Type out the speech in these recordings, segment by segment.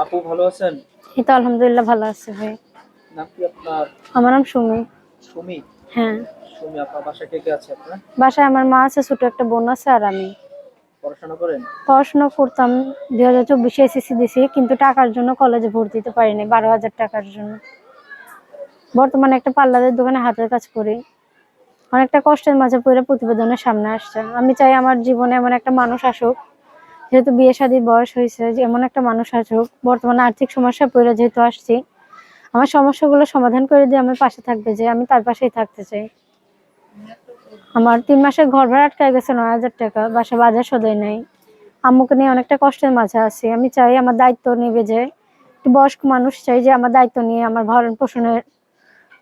আপু ভালো আছেন? এই তো আলহামদুলিল্লাহ ভালো আছি ভাই। নাম কি আপনার? আমার নাম সুমি। সুমি। হ্যাঁ, সুমি, আপনার বাসায় কে কে আছে আপনার? বাসায় আমার মা আছে, ছোট একটা বোন আছে আর আমি। পড়াশোনা করেন? পড়াশোনা করতাম, 2024 এসএসসি দিছি, কিন্তু টাকার জন্য কলেজে ভর্তি দিতে পারিনি, 12,000 টাকার জন্য। বর্তমানে একটা পার্লারের দোকানে হাতের কাজ করি। অনেকটা কষ্টের মাঝে পড়ে প্রতিবেদনের সামনে আসছে। আমি চাই আমার জীবনে এমন একটা মানুষ আসুক, যেহেতু বিয়ে শাদীর বয়স হয়েছে, যে এমন একটা মানুষ আসুক বর্তমানে আর্থিক সমস্যা পড়ে যেহেতু আসছি, আমার সমস্যাগুলো সমাধান করে দিয়ে আমার পাশে থাকবে, যে আমি তার পাশেই থাকতে চাই। আমার 3 মাসের ঘর ভাড়া আটকে গেছে, 9,000 টাকা, বাসা বাজার সদাই নাই। আম্মুকে নিয়ে অনেকটা কষ্টের মাঝে আছি। আমি চাই আমার দায়িত্ব নিবে, যে একটু বয়স্ক মানুষ চাই যে আমার দায়িত্ব নিয়ে, আমার ভরণ পোষণের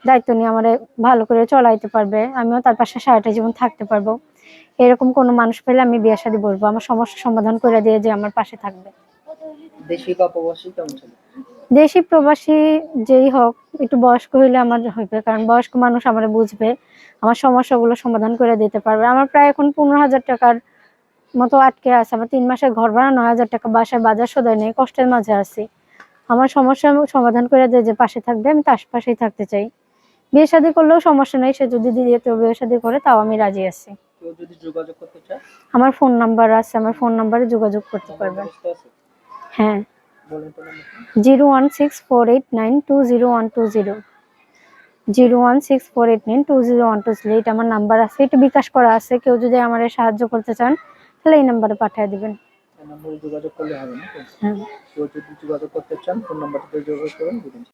দায়িত্ব নিয়ে আমার ভালো করে চলাইতে পারবে, আমিও তার পাশে সারাটা জীবন থাকতে পারবো। এরকম কোনো মানুষ পেলে আমি বিয়ে শাদী বলবো, আমার সমস্যা সমাধান করে দিয়ে যে আমার পাশে থাকবে। দেশি বা প্রবাসী কেমন ছিল? দেশি প্রবাসী যেই হোক, একটু বয়স্ক হইলে আমার হইবে, কারণ বয়স্ক মানুষ আমার বুঝবে, আমার সমস্যাগুলো সমাধান করে দিতে পারবে। আমার প্রায় এখন 15,000 টাকার মতো আটকে আছে। আমার 3 মাসের ঘর ভাড়া, 9,000 টাকা, বাসায় বাজার সদাই নেই, কষ্টের মাঝে আছি। আমার সমস্যা সমাধান করে দিয়ে যে পাশে থাকবে, আমি তার পাশেই থাকতে চাই। বিয়ে শাদী করলেও সমস্যা নেই, সে যদি দ্বিতীয় বিয়ে শাদী করে তাও আমি রাজি আছি। কেউ যদি যোগাযোগ করতে চায়? আমার ফোন নাম্বার আছে, আমার ফোন নাম্বারে যোগাযোগ করতে নাম্বার পারবেন। মুখস্থ আছে? হ্যাঁ, বলেন তো নাম্বারটা। 01648920120, 01648920120, এটা আমার নাম্বার আছে। এটা বিকাশ করা আছে, কেউ যদি আমার সাহায্য করতে চান তাহলে এই নাম্বারে পাঠিয়ে দিবেন। এই নাম্বারে যোগাযোগ করলে হবে নাকি? হ্যাঁ। কেউ যদি যোগাযোগ করতে চান ফোন নাম্বারটাতে যোগাযোগ করুন।